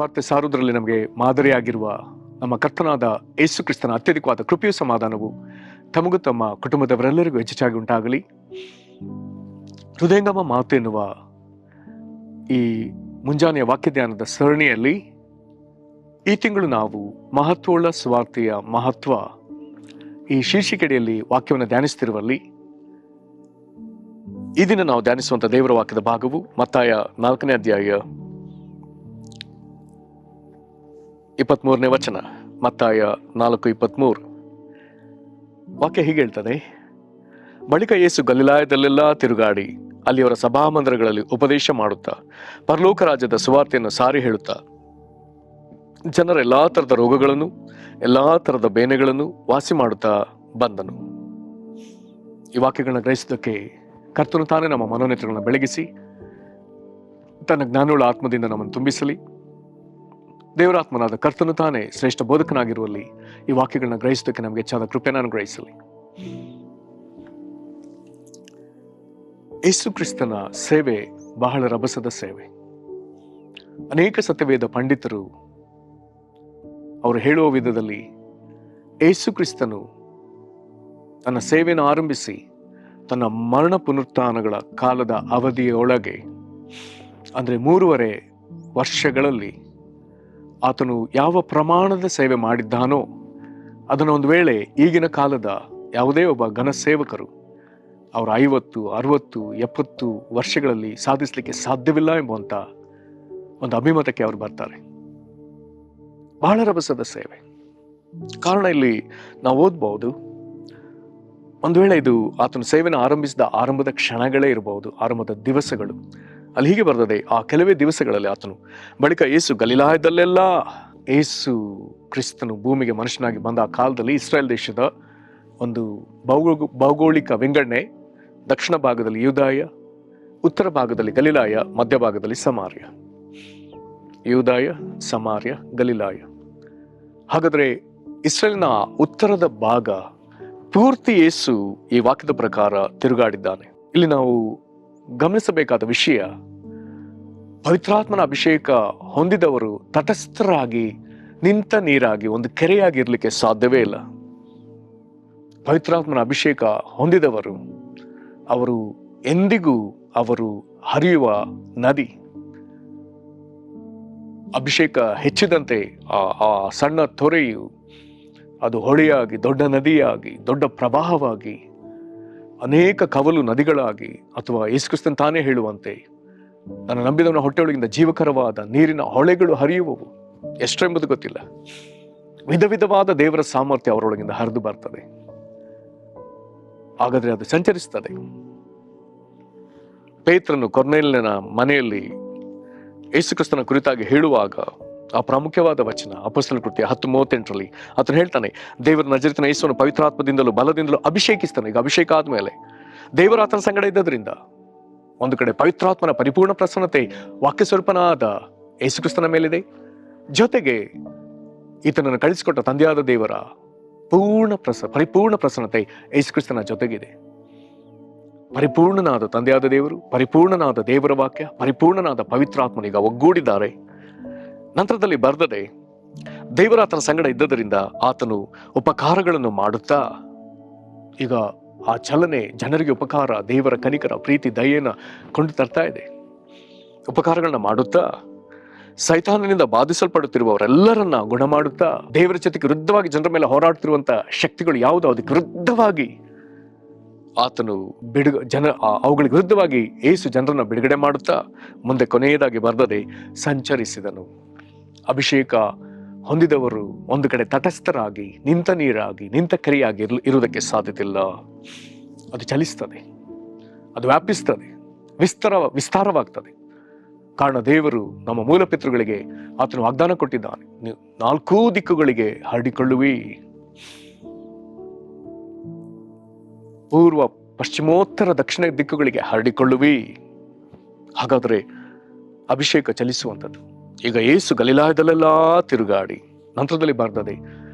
ಸುವಾರ್ತೆ ಸಾರುವುದರಲ್ಲಿ ನಮಗೆ ಮಾದರಿಯಾಗಿರುವ ನಮ್ಮ ಕರ್ತನಾದ ಯೇಸು ಕ್ರಿಸ್ತನ ಅತ್ಯಧಿಕವಾದ ಕೃಪೆಯು ಸಮಾಧಾನವು ತಮಗೂ ತಮ್ಮ ಕುಟುಂಬದವರೆಲ್ಲರಿಗೂ ಹೆಚ್ಚಾಗಿ ಉಂಟಾಗಲಿ. ಹೃದಯಂಗಮ ಮಾತು ಎನ್ನುವ ಈ ಮುಂಜಾನೆಯ ವಾಕ್ಯ ಧ್ಯಾನದ ಸರಣಿಯಲ್ಲಿ ಈ ತಿಂಗಳು ನಾವು ಮಹತ್ವವುಳ್ಳ ಸುವಾರ್ತೆಯ ಮಹತ್ವ ಈ ಶೀರ್ಷಿಕೆಯಲ್ಲಿ ವಾಕ್ಯವನ್ನು ಧ್ಯಾನಿಸುತ್ತಿರುವಲ್ಲಿ ಈ ದಿನ ನಾವು ಧ್ಯಾನಿಸುವಂತ ದೇವರ ವಾಕ್ಯದ ಭಾಗವು ಮತ್ತಾಯ 4ನೇ ಅಧ್ಯಾಯ 23ನೇ ವಚನ. ಮತ್ತಾಯ 4:23 ವಾಕ್ಯ ಹೀಗೆ ಹೇಳ್ತದೆ: ಬಳಿಕ ಯೇಸು ಗಲಿಲಾಯದಲ್ಲೆಲ್ಲ ತಿರುಗಾಡಿ ಅಲ್ಲಿಯವರ ಸಭಾಮಂದಿರಗಳಲ್ಲಿ ಉಪದೇಶ ಮಾಡುತ್ತಾ ಪರಲೋಕ ರಾಜ್ಯದ ಸುವಾರ್ತೆಯನ್ನು ಸಾರಿ ಹೇಳುತ್ತಾ ಜನರ ಎಲ್ಲಾ ತರದ ರೋಗಗಳನ್ನು ಎಲ್ಲಾ ತರದ ಬೇನೆಗಳನ್ನು ವಾಸಿ ಮಾಡುತ್ತಾ ಬಂದನು. ಈ ವಾಕ್ಯಗಳನ್ನ ಗ್ರಹಿಸೋದಕ್ಕೆ ಕರ್ತನು ತಾನೇ ನಮ್ಮ ಮನೋನೇತ್ರಗಳನ್ನ ಬೆಳಗಿಸಿ ತನ್ನ ಜ್ಞಾನವುಳ್ಳ ಆತ್ಮದಿಂದ ನಮ್ಮನ್ನು ತುಂಬಿಸಲಿ. ದೇವರಾತ್ಮನಾದ ಕರ್ತನು ತಾನೇ ಶ್ರೇಷ್ಠ ಬೋಧಕನಾಗಿರುವಲ್ಲಿ ಈ ವಾಕ್ಯಗಳನ್ನ ಗ್ರಹಿಸೋದಕ್ಕೆ ನಮಗೆ ಹೆಚ್ಚಾದ ಕೃಪೆಯನ್ನು ಅನುಗ್ರಹಿಸಲಿ. ಯೇಸು ಕ್ರಿಸ್ತನ ಸೇವೆ ಬಹಳ ರಭಸದ ಸೇವೆ. ಅನೇಕ ಸತ್ಯವೇದ ಪಂಡಿತರು ಅವರು ಹೇಳುವ ವಿಧದಲ್ಲಿ ಯೇಸು ಕ್ರಿಸ್ತನು ತನ್ನ ಸೇವೆಯನ್ನು ಆರಂಭಿಸಿ ತನ್ನ ಮರಣ ಪುನರುತ್ಥಾನಗಳ ಕಾಲದ ಅವಧಿಯೊಳಗೆ ಅಂದರೆ 3.5 ವರ್ಷಗಳಲ್ಲಿ ಆತನು ಯಾವ ಪ್ರಮಾಣದ ಸೇವೆ ಮಾಡಿದ್ದಾನೋ ಅದನ್ನು ಒಂದು ವೇಳೆ ಈಗಿನ ಕಾಲದ ಯಾವುದೇ ಒಬ್ಬ ಘನ ಸೇವಕರು ಅವರ 50, 60, 70 ವರ್ಷಗಳಲ್ಲಿ ಸಾಧಿಸಲಿಕ್ಕೆ ಸಾಧ್ಯವಿಲ್ಲ ಎಂಬುವಂತ ಒಂದು ಅಭಿಮತಕ್ಕೆ ಅವರು ಬರ್ತಾರೆ. ಬಹಳ ರಭಸದ ಸೇವೆ. ಕಾರಣ ಇಲ್ಲಿ ನಾವು ಓದ್ಬಹುದು, ಒಂದು ವೇಳೆ ಇದು ಆತನ ಸೇವೆಯನ್ನು ಆರಂಭಿಸಿದ ಆರಂಭದ ಕ್ಷಣಗಳೇ ಇರಬಹುದು, ಆರಂಭದ ದಿವಸಗಳು. ಅಲ್ಲಿ ಹೀಗೆ ಬರ್ತದೆ, ಆ ಕೆಲವೇ ದಿವಸಗಳಲ್ಲಿ ಆತನು ಬಳಿಕ ಯೇಸು ಗಲಿಲಾಯದಲ್ಲೆಲ್ಲ ಯೇಸು ಕ್ರಿಸ್ತನು ಭೂಮಿಗೆ ಮನುಷ್ಯನಾಗಿ ಬಂದ ಆ ಕಾಲದಲ್ಲಿ ಇಸ್ರಾಯೇಲ್ ದೇಶದ ಒಂದು ಭೌಗೋಳಿಕ ವಿಂಗಡಣೆ, ದಕ್ಷಿಣ ಭಾಗದಲ್ಲಿ ಯೂದಾಯ, ಉತ್ತರ ಭಾಗದಲ್ಲಿ ಗಲಿಲಾಯ, ಮಧ್ಯಭಾಗದಲ್ಲಿ ಸಮಾರ್ಯ. ಯೂದಾಯ, ಸಮಾರ್ಯ, ಗಲಿಲಾಯ. ಹಾಗಾದ್ರೆ ಇಸ್ರೇಲಿನ ಉತ್ತರದ ಭಾಗ ಪೂರ್ತಿ ಯೇಸು ಈ ವಾಕ್ಯದ ಪ್ರಕಾರ ತಿರುಗಾಡಿದ್ದಾನೆ. ಇಲ್ಲಿ ನಾವು ಗಮನಿಸಬೇಕಾದ ವಿಷಯ, ಪವಿತ್ರಾತ್ಮನ ಅಭಿಷೇಕ ಹೊಂದಿದವರು ತಟಸ್ಥರಾಗಿ ನಿಂತ ನೀರಾಗಿ ಒಂದು ಕೆರೆಯಾಗಿರ್ಲಿಕ್ಕೆ ಸಾಧ್ಯವೇ ಇಲ್ಲ. ಪವಿತ್ರಾತ್ಮನ ಅಭಿಷೇಕ ಹೊಂದಿದವರು ಅವರು ಎಂದಿಗೂ ಅವರು ಹರಿಯುವ ನದಿ. ಅಭಿಷೇಕ ಹೆಚ್ಚಿದಂತೆ ಆ ಸಣ್ಣ ತೊರೆಯು ಅದು ಹೊಳೆಯಾಗಿ, ದೊಡ್ಡ ನದಿಯಾಗಿ, ದೊಡ್ಡ ಪ್ರವಾಹವಾಗಿ, ಅನೇಕ ಕವಲು ನದಿಗಳಾಗಿ, ಅಥವಾ ಯೇಸುಕ್ರಿಸ್ತನು ತಾನೇ ಹೇಳುವಂತೆ ನನ್ನ ನಂಬಿದವನ ಹೊಟ್ಟೆಯೊಳಗಿಂದ ಜೀವಕರವಾದ ನೀರಿನ ಹೊಳೆಗಳು ಹರಿಯುವವು. ಎಷ್ಟೆಂಬುದು ಗೊತ್ತಿಲ್ಲ. ವಿಧ ವಿಧವಾದ ದೇವರ ಸಾಮರ್ಥ್ಯ ಅವರೊಳಗಿಂದ ಹರಿದು ಬರ್ತದೆ. ಹಾಗಾದ್ರೆ ಅದು ಸಂಚರಿಸ್ತದೆ. ಪೇತ್ರನು ಕೊರ್ನೇಲಿಯನ ಮನೆಯಲ್ಲಿ ಯೇಸುಕ್ರಿಸ್ತನ ಕುರಿತಾಗಿ ಹೇಳುವಾಗ ಆ ಪ್ರಾಮುಖ್ಯವಾದ ವಚನ ಅಪೊಸ್ತಲರ ಕೃತ್ಯ 10:38ರಲ್ಲಿ ಆತನು ಹೇಳ್ತಾನೆ, ದೇವರ ನಜರೇತಿನ ಯೇಸುವನ್ನು ಪವಿತ್ರಾತ್ಮದಿಂದಲೂ ಬಲದಿಂದಲೂ ಅಭಿಷೇಕಿಸ್ತಾನೆ. ಈಗ ಅಭಿಷೇಕ ಆದ್ಮೇಲೆ ದೇವರ ಆತನ ಸಂಗಡ ಇದ್ದದ್ರಿಂದ ಒಂದು ಕಡೆ ಪವಿತ್ರಾತ್ಮನ ಪರಿಪೂರ್ಣ ಪ್ರಸನ್ನತೆ ವಾಕ್ಯ ಸ್ವರೂಪನಾದ ಯೇಸುಕ್ರಿಸ್ತನ ಮೇಲಿದೆ, ಜೊತೆಗೆ ಈತನನ್ನು ಕಳಿಸಿಕೊಟ್ಟ ತಂದೆಯಾದ ದೇವರ ಪರಿಪೂರ್ಣ ಪ್ರಸನ್ನತೆ ಯೇಸುಕ್ರಿಸ್ತನ ಜೊತೆಗಿದೆ. ಪರಿಪೂರ್ಣನಾದ ತಂದೆಯಾದ ದೇವರು, ಪರಿಪೂರ್ಣನಾದ ದೇವರ ವಾಕ್ಯ, ಪರಿಪೂರ್ಣನಾದ ಪವಿತ್ರಾತ್ಮನೀಗ ಒಗ್ಗೂಡಿದ್ದಾರೆ. ನಂತರದಲ್ಲಿ ಬರ್ದದೆ, ದೇವರ ಆತನ ಸಂಗಡ ಇದ್ದದರಿಂದ ಆತನು ಉಪಕಾರಗಳನ್ನು ಮಾಡುತ್ತಾ, ಈಗ ಆ ಚಲನೆ ಜನರಿಗೆ ಉಪಕಾರ, ದೇವರ ಕನಿಕರ, ಪ್ರೀತಿ, ದಯೆಯನ್ನು ಕೊಂಡು ತರ್ತಾ ಇದೆ. ಉಪಕಾರಗಳನ್ನ ಮಾಡುತ್ತಾ ಸೈತಾನನಿಂದ ಬಾಧಿಸಲ್ಪಡುತ್ತಿರುವವರೆಲ್ಲರನ್ನ ಗುಣ ಮಾಡುತ್ತಾ, ದೇವರ ಜೊತೆಗೆ ವಿರುದ್ಧವಾಗಿ ಜನರ ಮೇಲೆ ಹೋರಾಡುತ್ತಿರುವಂತ ಶಕ್ತಿಗಳು ಯಾವುದು ಅದಕ್ಕೆ ವಿರುದ್ಧವಾಗಿ ಆತನು ಅವುಗಳಿಗೆ ವಿರುದ್ಧವಾಗಿ ಯೇಸು ಜನರನ್ನ ಬಿಡುಗಡೆ ಮಾಡುತ್ತಾ ಮುಂದೆ ಕೊನೆಯದಾಗಿ ಬರ್ದದೆ ಸಂಚರಿಸಿದನು. ಅಭಿಷೇಕ ಹೊಂದಿದವರು ಒಂದು ಕಡೆ ತಟಸ್ಥರಾಗಿ ನಿಂತ ನೀರಾಗಿ ನಿಂತ ಕೆರೆಯಾಗಿ ಇರುವುದಕ್ಕೆ ಸಾಧ್ಯತಿಲ್ಲ. ಅದು ಚಲಿಸ್ತದೆ, ಅದು ವ್ಯಾಪಿಸ್ತದೆ, ವಿಸ್ತಾರವಾಗ್ತದೆ. ಕಾರಣ ದೇವರು ನಮ್ಮ ಮೂಲ ಪಿತೃಗಳಿಗೆ ಆತನು ವಾಗ್ದಾನ ಕೊಟ್ಟಿದ್ದಾನೆ, 4 ದಿಕ್ಕುಗಳಿಗೆ ಹರಡಿಕೊಳ್ಳುವಿ, ಪೂರ್ವ, ಪಶ್ಚಿಮೋತ್ತರ, ದಕ್ಷಿಣ ದಿಕ್ಕುಗಳಿಗೆ ಹರಡಿಕೊಳ್ಳುವಿ. ಹಾಗಾದ್ರೆ ಅಭಿಷೇಕ ಚಲಿಸುವಂಥದ್ದು. ಈಗ ಯೇಸು ಗಲಿಲಾಯದಲ್ಲೆಲ್ಲ ತಿರುಗಾಡಿ ನಂತರದಲ್ಲಿ ಬರ್ತದೆ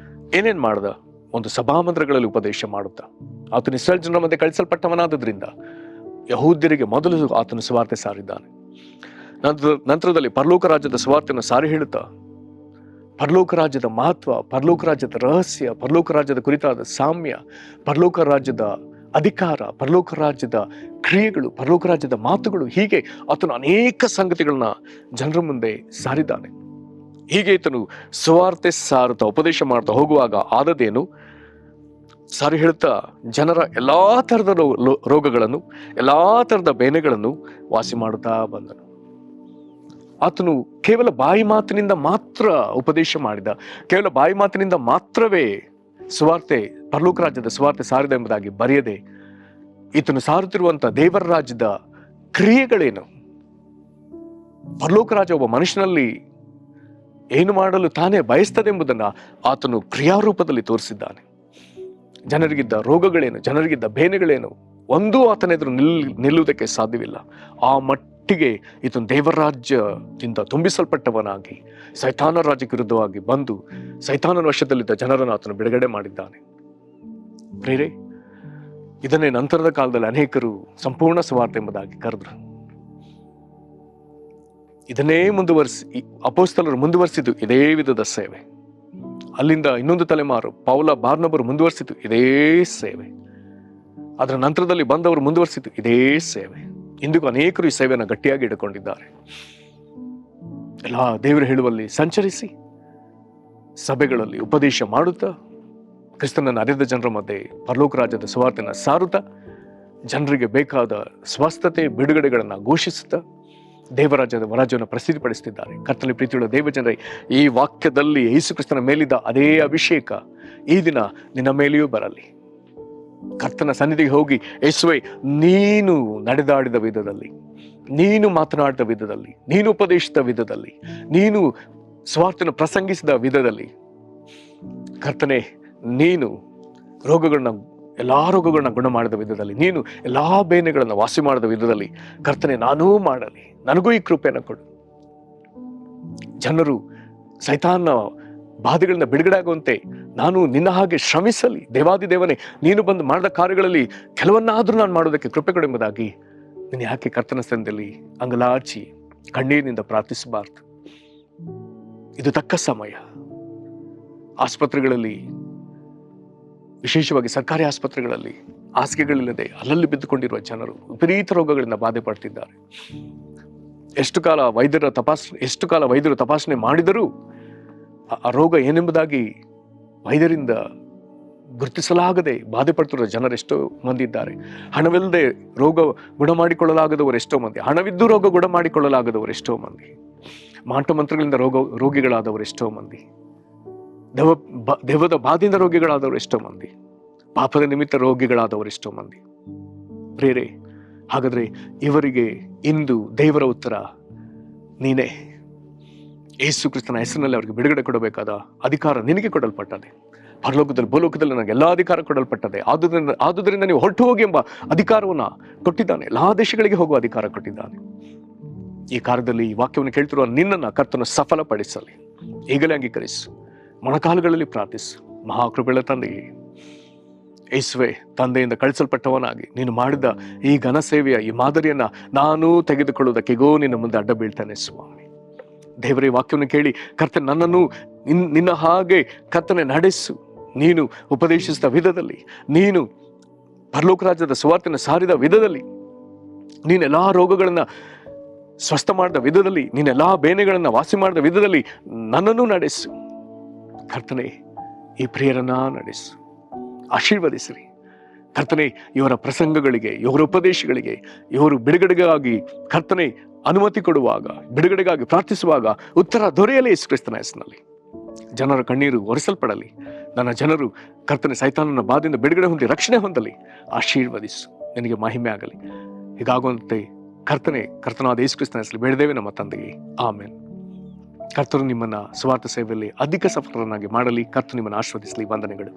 ಏನೇನ್ ಮಾಡ್ದ? ಒಂದು ಸಭಾಮಂದಿರಗಳಲ್ಲಿ ಉಪದೇಶ ಮಾಡುತ್ತಾ, ಆತನು ಇಸ್ರಾಯೇಲ್ ಜನರ ಮಧ್ಯೆ ಕಳಿಸಲ್ಪಟ್ಟವನಾದ್ರಿಂದ ಯಹೂದ್ಯರಿಗೆ ಮೊದಲು ಆತನು ಸುವಾರ್ತೆ ಸಾರಿದ್ದಾನೆ. ನಂತರದಲ್ಲಿ ಪರಲೋಕ ರಾಜ್ಯದ ಸುವಾರ್ತೆಯನ್ನು ಸಾರಿ ಹೇಳುತ್ತಾ ಪರಲೋಕ ರಾಜ್ಯದ ಮಹತ್ವ, ಪರಲೋಕ ರಾಜ್ಯದ ರಹಸ್ಯ, ಪರಲೋಕ ರಾಜ್ಯದ ಕುರಿತಾದ ಸಾಮ್ಯ, ಪರಲೋಕ ರಾಜ್ಯದ ಅಧಿಕಾರ, ಪರಲೋಕ ರಾಜ್ಯದ ಕ್ರಿಯೆಗಳು, ಪರಲೋಕ ರಾಜ್ಯದ ಮಾತುಗಳು, ಹೀಗೆ ಆತನು ಅನೇಕ ಸಂಗತಿಗಳನ್ನ ಜನರ ಮುಂದೆ ಸಾರಿದ್ದಾನೆ. ಹೀಗೆ ಈತನು ಸುವಾರ್ತೆ ಸಾರುತ್ತಾ ಉಪದೇಶ ಮಾಡ್ತಾ ಹೋಗುವಾಗ ಆದದೇನು, ಸಾರಿ ಹೇಳ್ತಾ ಜನರ ಎಲ್ಲಾ ತರದ ರೋಗಗಳನ್ನು, ಎಲ್ಲಾ ತರದ ಬೇನೆಗಳನ್ನು ವಾಸಿ ಮಾಡುತ್ತಾ ಬಂದನು. ಆತನು ಕೇವಲ ಬಾಯಿ ಮಾತಿನಿಂದ ಮಾತ್ರ ಉಪದೇಶ ಮಾಡಿದ, ಕೇವಲ ಬಾಯಿ ಮಾತಿನಿಂದ ಮಾತ್ರವೇ ಸುವಾರ್ತೆ, ಪರಲೋಕ ರಾಜ್ಯದ ಸುವಾರ್ತೆ ಸಾರಿದ ಎಂಬುದಾಗಿ ಬರೆಯದೆ, ಈತನು ಸಾರುತ್ತಿರುವಂತಹ ದೇವರ ರಾಜ್ಯದ ಕ್ರಿಯೆಗಳೇನು, ಪರಲೋಕ ರಾಜ್ಯ ಒಬ್ಬ ಮನುಷ್ಯನಲ್ಲಿ ಏನು ಮಾಡಲು ತಾನೇ ಬಯಸ್ತದೆ ಎಂಬುದನ್ನು ಆತನು ಕ್ರಿಯಾರೂಪದಲ್ಲಿ ತೋರಿಸಿದ್ದಾನೆ. ಜನರಿಗಿದ್ದ ರೋಗಗಳೇನು, ಜನರಿಗಿದ್ದ ಬೇನೆಗಳೇನು, ಒಂದೂ ಆತನ ಎದುರು ನಿಲ್ಲುವುದಕ್ಕೆ ಸಾಧ್ಯವಿಲ್ಲ. ಆ ಮಟ್ಟಿಗೆ ಈತನು ದೇವರ ರಾಜ್ಯದಿಂದ ತುಂಬಿಸಲ್ಪಟ್ಟವನಾಗಿ ಸೈತಾನ ರಾಜ್ಯಕ್ಕೆ ವಿರುದ್ಧವಾಗಿ ಬಂದು ಸೈತಾನನ ವಶದಲ್ಲಿದ್ದ ಜನರನ್ನು ಆತನು ಬಿಡುಗಡೆ ಮಾಡಿದ್ದಾನೆ. ಪ್ರೇರೆ, ಇದನ್ನೇ ನಂತರದ ಕಾಲದಲ್ಲಿ ಅನೇಕರು ಸಂಪೂರ್ಣ ಸುವಾರ್ತೆ ಎಂಬುದಾಗಿ ಕರೆದ್ರು. ಇದನ್ನೇ ಅಪೊಸ್ತಲರು ಮುಂದುವರಿಸಿದ್ದು ಇದೇ ವಿಧದ ಸೇವೆ. ಅಲ್ಲಿಂದ ಇನ್ನೊಂದು ತಲೆಮಾರು ಪೌಲ ಬಾರ್ನಬರು ಮುಂದುವರಿಸಿದ್ದು ಇದೇ ಸೇವೆ. ಅದರ ನಂತರದಲ್ಲಿ ಬಂದವರು ಮುಂದುವರಿಸಿದ್ದು ಇದೇ ಸೇವೆ. ಇಂದಿಗೂ ಅನೇಕರು ಈ ಸೇವೆಯನ್ನು ಗಟ್ಟಿಯಾಗಿ ಇಟ್ಟುಕೊಂಡಿದ್ದಾರೆ. ಎಲ್ಲ ದೇವರು ಹೇಳುವಲ್ಲಿ ಸಂಚರಿಸಿ, ಸಭೆಗಳಲ್ಲಿ ಉಪದೇಶ ಮಾಡುತ್ತಾ, ಕ್ರಿಸ್ತನನ್ನು ಅರಿದ ಜನರ ಮಧ್ಯೆ ಪರಲೋಕ ರಾಜ್ಯದ ಸುವಾರ್ತೆಯನ್ನು ಸಾರುತ್ತಾ, ಜನರಿಗೆ ಬೇಕಾದ ಸ್ವಸ್ಥತೆ ಬಿಡುಗಡೆಗಳನ್ನು ಘೋಷಿಸುತ್ತಾ ದೇವರಾಜ್ಯದ ರಾಜ್ಯವನ್ನು ಪ್ರಸಿದ್ಧಿಪಡಿಸುತ್ತಿದ್ದಾರೆ. ಕರ್ತನಲ್ಲಿ ಪ್ರೀತಿಯುಳ್ಳ ದೇವಜನರೇ, ಈ ವಾಕ್ಯದಲ್ಲಿ ಯೇಸು ಕ್ರಿಸ್ತನ ಮೇಲಿದ್ದ ಅದೇ ಅಭಿಷೇಕ ಈ ದಿನ ನಿನ್ನ ಮೇಲೆಯೂ ಬರಲಿ. ಕರ್ತನ ಸನ್ನಿಧಿಗೆ ಹೋಗಿ, ಯೇಸುವೇ, ನೀನು ನಡೆದಾಡಿದ ವಿಧದಲ್ಲಿ, ನೀನು ಮಾತನಾಡಿದ ವಿಧದಲ್ಲಿ, ನೀನು ಉಪದೇಶಿಸಿದ ವಿಧದಲ್ಲಿ, ನೀನು ಸ್ವಾರ್ಥನ ಪ್ರಸಂಗಿಸಿದ ವಿಧದಲ್ಲಿ, ಕರ್ತನೆ, ನೀನು ಎಲ್ಲಾ ರೋಗಗಳನ್ನ ಗುಣ ಮಾಡಿದ ವಿಧದಲ್ಲಿ, ನೀನು ಎಲ್ಲಾ ಬೇನೆಗಳನ್ನ ವಾಸಿ ಮಾಡಿದ ವಿಧದಲ್ಲಿ, ಕರ್ತನೆ, ನಾನೂ ಮಾಡಲಿ, ನನಗೂ ಈ ಕೃಪೆಯನ್ನು ಕೊಡು. ಜನರು ಸೈತಾನ ಬಾಧೆಗಳಿಂದ ಬಿಡುಗಡೆ ಆಗುವಂತೆ ನಾನು ನಿನ್ನ ಹಾಗೆ ಶ್ರಮಿಸಲಿ. ದೇವಾದಿ ದೇವನೇ, ನೀನು ಬಂದು ಮಾಡಿದ ಕಾರ್ಯಗಳಲ್ಲಿ ಕೆಲವನ್ನಾದ್ರೂ ನಾನು ಮಾಡೋದಕ್ಕೆ ಕೃಪೆ ಕೊಡು ಎಂಬುದಾಗಿ ನೀನು ಯಾಕೆ ಕರ್ತನ ಸ್ಥಾನದಲ್ಲಿ ಅಂಗಲಾಚಿ ಕಣ್ಣೀರಿನಿಂದ ಪ್ರಾರ್ಥಿಸಬಾರ್ದು? ಇದು ತಕ್ಕ ಸಮಯ. ಆಸ್ಪತ್ರೆಗಳಲ್ಲಿ, ವಿಶೇಷವಾಗಿ ಸರ್ಕಾರಿ ಆಸ್ಪತ್ರೆಗಳಲ್ಲಿ ಹಾಸಿಗೆಗಳಿಲ್ಲದೆ ಅಲ್ಲಲ್ಲಿ ಬಿದ್ದುಕೊಂಡಿರುವ ಜನರು ವಿಪರೀತ ರೋಗಗಳಿಂದ ಬಾಧೆ ಪಡ್ತಿದ್ದಾರೆ. ಎಷ್ಟು ಕಾಲ ವೈದ್ಯರು ತಪಾಸಣೆ ಮಾಡಿದರೂ ಆ ರೋಗ ಏನೆಂಬುದಾಗಿ ವೈದ್ಯರಿಂದ ಗುರುತಿಸಲಾಗದೆ ಬಾಧೆ ಪಡ್ತಿರುವ ಜನರು ಎಷ್ಟೋ ಮಂದಿ ಇದ್ದಾರೆ. ಹಣವಿಲ್ಲದೆ ರೋಗ ಗುಣ ಮಾಡಿಕೊಳ್ಳಲಾಗದವರು ಎಷ್ಟೋ ಮಂದಿ, ಹಣವಿದ್ದು ರೋಗ ಗುಣ ಮಾಡಿಕೊಳ್ಳಲಾಗದವರು ಎಷ್ಟೋ ಮಂದಿ, ಮಾಂಟಮಂತ್ರಗಳಿಂದ ರೋಗಿಗಳಾದವರು ಎಷ್ಟೋ ಮಂದಿ, ದೆವ್ವದ ಬಾಧೆಯಿಂದ ರೋಗಿಗಳಾದವರು ಎಷ್ಟೋ ಮಂದಿ, ಪಾಪದ ನಿಮಿತ್ತ ರೋಗಿಗಳಾದವರು ಎಷ್ಟೋ ಮಂದಿ. ಪ್ರೇರೆ, ಹಾಗಾದ್ರೆ ಇವರಿಗೆ ಇಂದು ದೇವರ ಉತ್ತರ ನೀನೇ. ಯೇಸು ಕ್ರಿಸ್ತನ ಹೆಸರಿನಲ್ಲಿ ಅವರಿಗೆ ಬಿಡುಗಡೆ ಕೊಡಬೇಕಾದ ಅಧಿಕಾರ ನಿನಗೆ ಕೊಡಲ್ಪಟ್ಟದೆ. ಪರಲೋಕದಲ್ಲಿ ಭೂಲೋಕದಲ್ಲಿ ನನಗೆ ಎಲ್ಲಾ ಅಧಿಕಾರ ಕೊಡಲ್ಪಟ್ಟದೆ. ಆದುದರಿಂದ ನೀವು ಹೊರಟು ಹೋಗಿ ಎಂಬ ಅಧಿಕಾರವನ್ನ ಕೊಟ್ಟಿದ್ದಾನೆ. ಎಲ್ಲಾ ದೇಶಗಳಿಗೆ ಹೋಗುವ ಅಧಿಕಾರ ಕೊಟ್ಟಿದ್ದಾನೆ. ಈ ಕಾರ್ಯದಲ್ಲಿ ಈ ವಾಕ್ಯವನ್ನು ಕೇಳ್ತಿರುವ ನಿನ್ನನ್ನು ಕರ್ತನು ಸಫಲಪಡಿಸಲಿ. ಈಗಲೇ ಅಂಗೀಕರಿಸು, ಮೊಣಕಾಲುಗಳಲ್ಲಿ ಪ್ರಾರ್ಥಿಸು. ಮಹಾಕೃಪೆಗಳ ತಂದೆಯೇ, ಯೇಸುವೆ, ತಂದೆಯಿಂದ ಕಳಿಸಲ್ಪಟ್ಟವನಾಗಿ ನೀನು ಮಾಡಿದ ಈ ಘನ ಸೇವೆಯ ಈ ಮಾದರಿಯನ್ನ ನಾನು ತೆಗೆದುಕೊಳ್ಳುವುದಕ್ಕೆಗೋ ನಿನ್ನ ಮುಂದೆ ಅಡ್ಡ ಬೀಳ್ತಾನೆ ಸ್ವಾಮಿ. ದೇವರೇ, ವಾಕ್ಯವನ್ನು ಕೇಳಿ ಕರ್ತನೆ ನನ್ನನ್ನು ನಿನ್ನ ಹಾಗೆ ಕರ್ತನೆ ನಡೆಸು. ನೀನು ಉಪದೇಶಿಸಿದ ವಿಧದಲ್ಲಿ, ನೀನು ಪರಲೋಕ ರಾಜ್ಯದ ಸುವಾರ್ತೆಯನ್ನು ಸಾರಿದ ವಿಧದಲ್ಲಿ, ನೀನೆಲ್ಲಾ ರೋಗಗಳನ್ನ ಸ್ವಸ್ಥ ಮಾಡಿದ ವಿಧದಲ್ಲಿ, ನೀನೆಲ್ಲಾ ಬೇನೆಗಳನ್ನ ವಾಸಿ ಮಾಡಿದ ವಿಧದಲ್ಲಿ ನನ್ನನ್ನು ನಡೆಸು. ಕರ್ತನೆ, ಈ ಪ್ರಿಯರನ್ನ ನಡೆಸು, ಆಶೀರ್ವದಿಸಿರಿ. ಕರ್ತನೆ, ಇವರ ಪ್ರಸಂಗಗಳಿಗೆ, ಇವರ ಉಪದೇಶಗಳಿಗೆ, ಇವರು ಬಿಡುಗಡೆಗಾಗಿ ಕರ್ತನೆ ಅನುಮತಿ ಕೊಡುವಾಗ, ಬಿಡುಗಡೆಗಾಗಿ ಪ್ರಾರ್ಥಿಸುವಾಗ ಉತ್ತರ ದೊರೆಯಲಿ ಯೇಸು ಕ್ರಿಸ್ತನ ಹೆಸರಿನಲ್ಲಿ. ಜನರ ಕಣ್ಣೀರು ಒರೆಸಲ್ಪಡಲಿ. ನನ್ನ ಜನರು ಕರ್ತನೆ ಸೈತಾನನ ಬಾಧೆಯಿಂದ ಬಿಡುಗಡೆ ಹೊಂದಿ ರಕ್ಷಣೆ ಹೊಂದಲಿ. ಆಶೀರ್ವದಿಸು, ನಿನಗೆ ಮಹಿಮೆ ಆಗಲಿ. ಹೀಗಾಗುವಂತೆ ಕರ್ತನಾದ ಯೇಸು ಕ್ರಿಸ್ತನ ಹೆಸರಲ್ಲಿ ಬೇಡದೇವೆ ನಮ್ಮ ತಂದೆಗೆ, ಆಮೆನ್. ಕರ್ತರು ನಿಮ್ಮನ್ನ ಸುವಾರ್ಥ ಸೇವೆಯಲ್ಲಿ ಅಧಿಕ ಸಫಲರನ್ನಾಗಿ ಮಾಡಲಿ. ಕರ್ತರು ನಿಮ್ಮನ್ನು ಆಶೀರ್ವದಿಸಲಿ. ವಂದನೆಗಳು.